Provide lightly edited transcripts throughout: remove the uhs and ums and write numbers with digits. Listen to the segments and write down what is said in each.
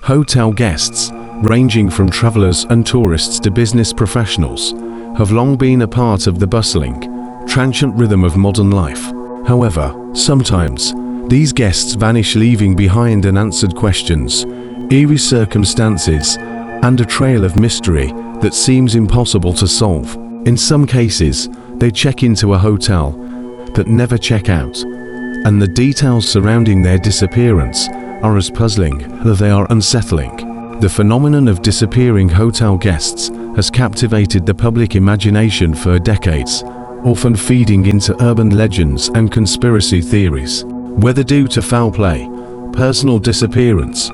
Hotel guests, ranging from travelers and tourists to business professionals, have long been a part of the bustling, transient rhythm of modern life. However, sometimes, these guests vanish, leaving behind unanswered questions, eerie circumstances, and a trail of mystery that seems impossible to solve. In some cases, they check into a hotel, but never check out, and the details surrounding their disappearance are as puzzling as they are unsettling. The phenomenon of disappearing hotel guests has captivated the public imagination for decades, often feeding into urban legends and conspiracy theories. Whether due to foul play, personal disappearance,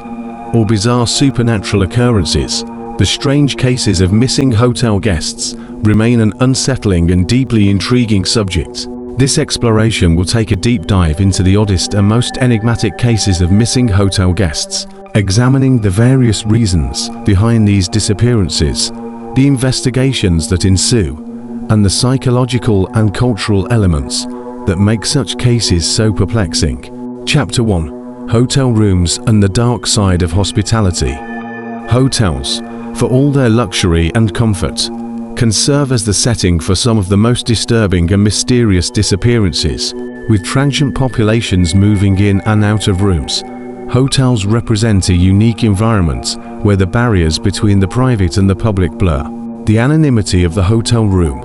or bizarre supernatural occurrences, the strange cases of missing hotel guests remain an unsettling and deeply intriguing subject. This exploration will take a deep dive into the oddest and most enigmatic cases of missing hotel guests, examining the various reasons behind these disappearances, the investigations that ensue, and the psychological and cultural elements that make such cases so perplexing. Chapter 1: Hotel Rooms and the Dark Side of Hospitality. Hotels, for all their luxury and comfort, can serve as the setting for some of the most disturbing and mysterious disappearances. With transient populations moving in and out of rooms, hotels represent a unique environment where the barriers between the private and the public blur. The anonymity of the hotel room,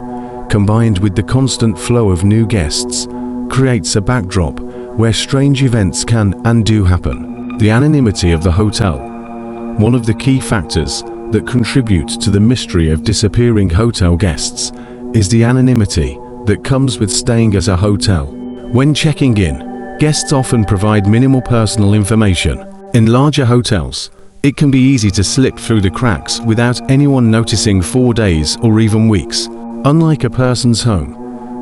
combined with the constant flow of new guests, creates a backdrop where strange events can and do happen. The anonymity of the hotel. One of the key factors that contribute to the mystery of disappearing hotel guests is the anonymity that comes with staying at a hotel. When checking in, guests often provide minimal personal information. In larger hotels, it can be easy to slip through the cracks without anyone noticing for days or even weeks. Unlike a person's home,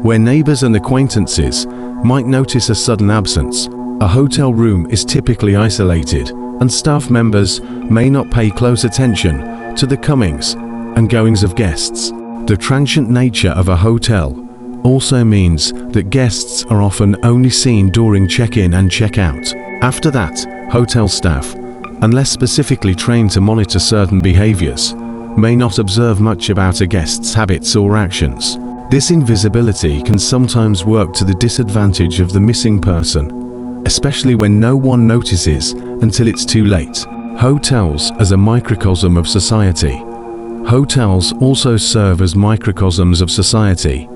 where neighbors and acquaintances might notice a sudden absence, a hotel room is typically isolated, and staff members may not pay close attention to the comings and goings of guests. The transient nature of a hotel also means that guests are often only seen during check-in and check-out. After that, hotel staff, unless specifically trained to monitor certain behaviors, may not observe much about a guest's habits or actions. This invisibility can sometimes work to the disadvantage of the missing person, especially when no one notices until it's too late. Hotels as a microcosm of society. Hotels also serve as microcosms of society,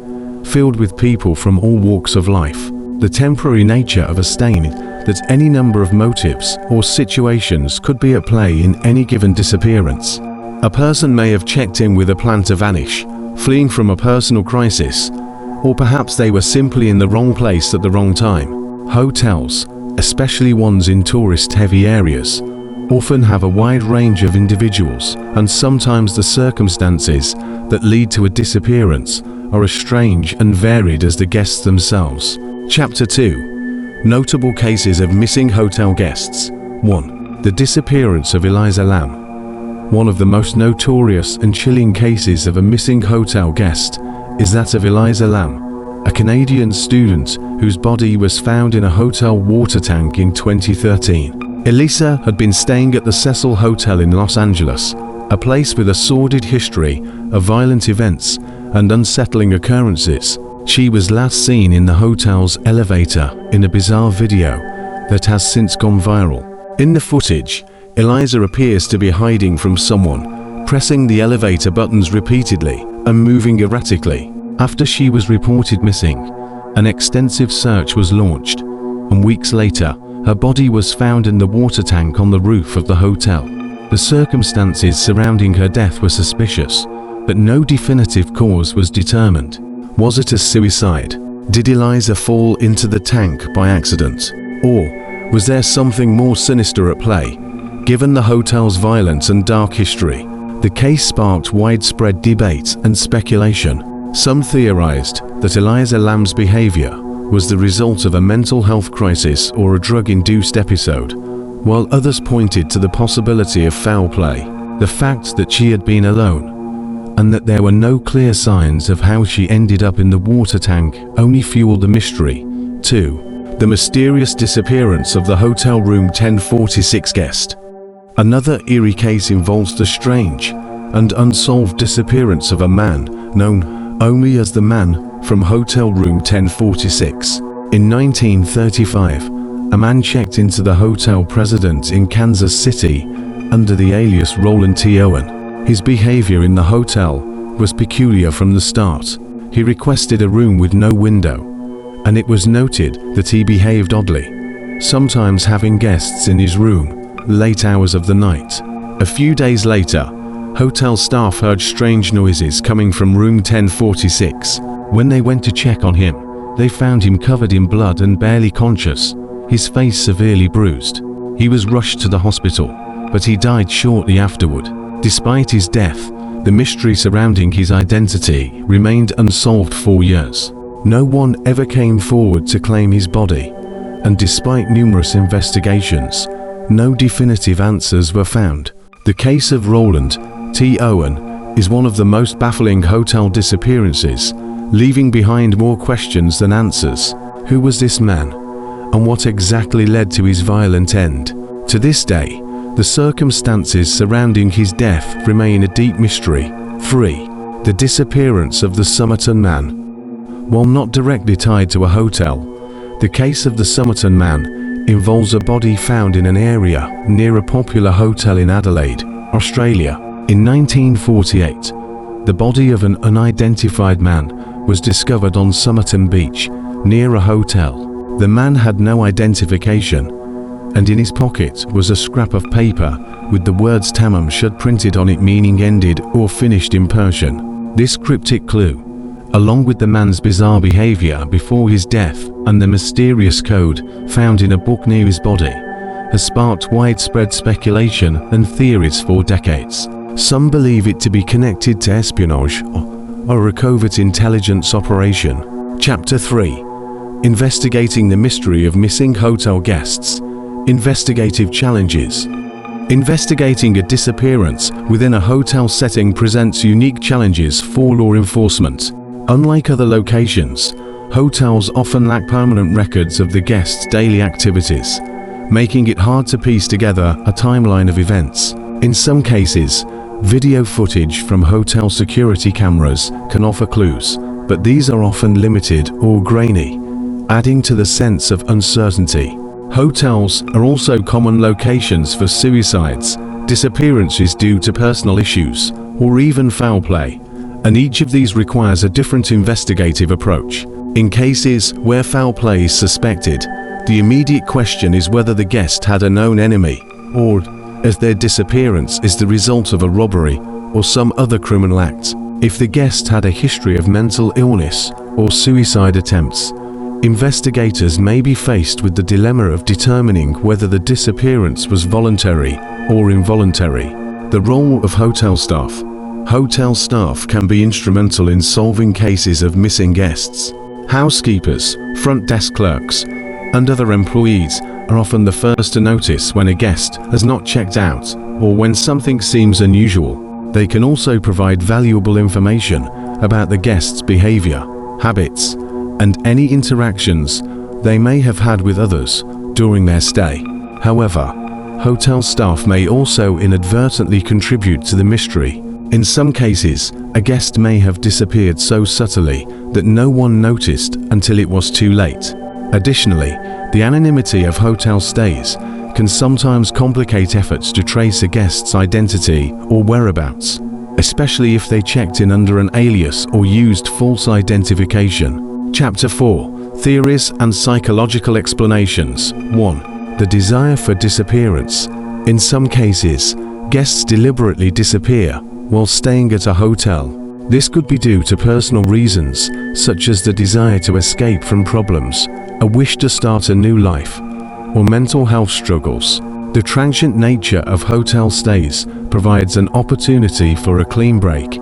filled with people from all walks of life. The temporary nature of a stay that any number of motives or situations could be at play in any given disappearance. A person may have checked in with a plan to vanish, fleeing from a personal crisis, or perhaps they were simply in the wrong place at the wrong time. Hotels, especially ones in tourist-heavy areas, often have a wide range of individuals, and sometimes the circumstances that lead to a disappearance are as strange and varied as the guests themselves. Chapter 2: Notable Cases of Missing Hotel Guests. 1. The disappearance of Eliza Lamb. One of the most notorious and chilling cases of a missing hotel guest is that of Eliza Lamb, a Canadian student whose body was found in a hotel water tank in 2013. Elisa had been staying at the Cecil Hotel in Los Angeles, a place with a sordid history of violent events and unsettling occurrences. She was last seen in the hotel's elevator in a bizarre video that has since gone viral. In the footage, Eliza appears to be hiding from someone, pressing the elevator buttons repeatedly and moving erratically. After she was reported missing, an extensive search was launched, and weeks later, her body was found in the water tank on the roof of the hotel. The circumstances surrounding her death were suspicious, but no definitive cause was determined. Was it a suicide? Did Eliza fall into the tank by accident? Or was there something more sinister at play? Given the hotel's violence and dark history, the case sparked widespread debate and speculation. Some theorized that Eliza Lamb's behavior was the result of a mental health crisis or a drug-induced episode, while others pointed to the possibility of foul play. The fact that she had been alone, and that there were no clear signs of how she ended up in the water tank, only fueled the mystery. 2. The mysterious disappearance of the Hotel Room 1046 guest. Another eerie case involves the strange and unsolved disappearance of a man known only as the man from Hotel Room 1046. In 1935, a man checked into the hotel President in Kansas City under the alias Roland T. Owen. His behavior in the hotel was peculiar from the start. He requested a room with no window, and it was noted that he behaved oddly, sometimes having guests in his room late hours of the night. A few days later, hotel staff heard strange noises coming from room 1046. When they went to check on him, they found him covered in blood and barely conscious, his face severely bruised. He was rushed to the hospital, but he died shortly afterward. Despite his death, the mystery surrounding his identity remained unsolved for years. No one ever came forward to claim his body, and despite numerous investigations, no definitive answers were found. The case of Roland T. Owen is one of the most baffling hotel disappearances, leaving behind more questions than answers. Who was this man, and what exactly led to his violent end? To this day, the circumstances surrounding his death remain a deep mystery. 3. The disappearance of the Somerton Man. While not directly tied to a hotel, the case of the Somerton Man involves a body found in an area near a popular hotel in Adelaide, Australia. In 1948, the body of an unidentified man was discovered on Somerton Beach, near a hotel. The man had no identification, and in his pocket was a scrap of paper with the words Tamam Shud printed on it, meaning ended or finished in Persian. This cryptic clue, along with the man's bizarre behavior before his death and the mysterious code found in a book near his body, has sparked widespread speculation and theories for decades. Some believe it to be connected to espionage or a covert intelligence operation. Chapter 3. Investigating the mystery of missing hotel guests. Investigative challenges. Investigating a disappearance within a hotel setting presents unique challenges for law enforcement. Unlike other locations, hotels often lack permanent records of the guests' daily activities, making it hard to piece together a timeline of events. In some cases, video footage from hotel security cameras can offer clues, but these are often limited or grainy, adding to the sense of uncertainty. Hotels are also common locations for suicides, disappearances due to personal issues, or even foul play, and each of these requires a different investigative approach. In cases where foul play is suspected, the immediate question is whether the guest had a known enemy, or if their disappearance is the result of a robbery or some other criminal act. If the guest had a history of mental illness or suicide attempts, investigators may be faced with the dilemma of determining whether the disappearance was voluntary or involuntary. The role of hotel staff. Hotel staff can be instrumental in solving cases of missing guests. Housekeepers, front desk clerks, and other employees are often the first to notice when a guest has not checked out or when something seems unusual. They can also provide valuable information about the guest's behavior, habits, and any interactions they may have had with others during their stay. However, hotel staff may also inadvertently contribute to the mystery. In some cases, a guest may have disappeared so subtly that no one noticed until it was too late. Additionally, the anonymity of hotel stays can sometimes complicate efforts to trace a guest's identity or whereabouts, especially if they checked in under an alias or used false identification. Chapter 4. Theories and psychological explanations. 1. The desire for disappearance. In some cases, guests deliberately disappear while staying at a hotel. This could be due to personal reasons, such as the desire to escape from problems, a wish to start a new life, or mental health struggles. The transient nature of hotel stays provides an opportunity for a clean break,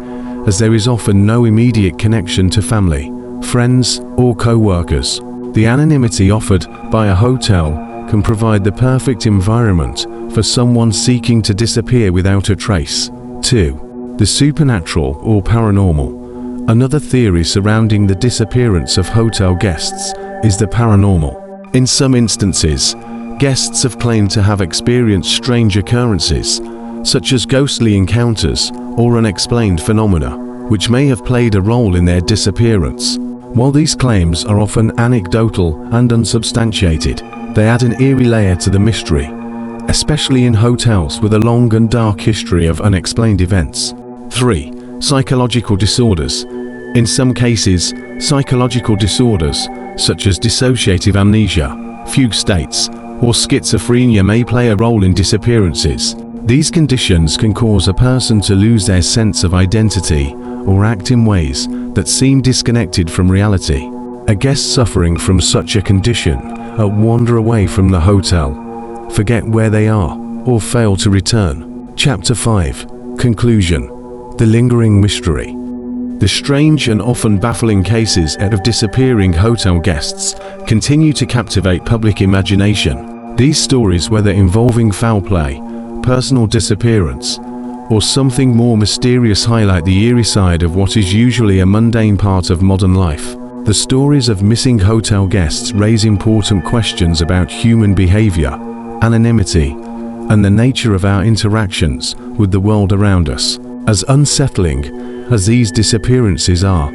as there is often no immediate connection to family, friends, or co-workers. The anonymity offered by a hotel can provide the perfect environment for someone seeking to disappear without a trace. 2. The supernatural or paranormal. Another theory surrounding the disappearance of hotel guests is the paranormal. In some instances, Guests have claimed to have experienced strange occurrences, such as ghostly encounters or unexplained phenomena, which may have played a role in their disappearance. While these claims are often anecdotal and unsubstantiated, they add an eerie layer to the mystery, especially in hotels with a long and dark history of unexplained events. 3. Psychological disorders. In some cases, psychological disorders, such as dissociative amnesia, fugue states, or schizophrenia may play a role in disappearances. These conditions can cause a person to lose their sense of identity or act in ways that seem disconnected from reality. A guest suffering from such a condition will wander away from the hotel, forget where they are, or fail to return. Chapter 5. Conclusion. The lingering mystery. The strange and often baffling cases of disappearing hotel guests continue to captivate public imagination. These stories, whether involving foul play, personal disappearance, or something more mysterious, highlight the eerie side of what is usually a mundane part of modern life. The stories of missing hotel guests raise important questions about human behavior, anonymity, and the nature of our interactions with the world around us. As unsettling as these disappearances are,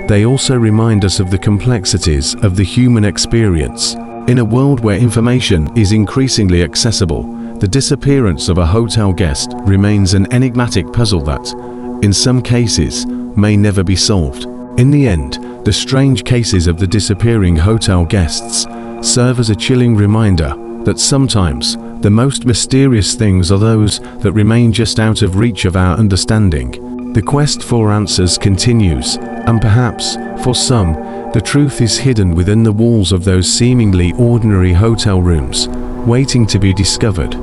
they also remind us of the complexities of the human experience. In a world where information is increasingly accessible, the disappearance of a hotel guest remains an enigmatic puzzle that, in some cases, may never be solved. In the end, the strange cases of the disappearing hotel guests serve as a chilling reminder that sometimes the most mysterious things are those that remain just out of reach of our understanding. The quest for answers continues, and perhaps, for some, the truth is hidden within the walls of those seemingly ordinary hotel rooms, waiting to be discovered.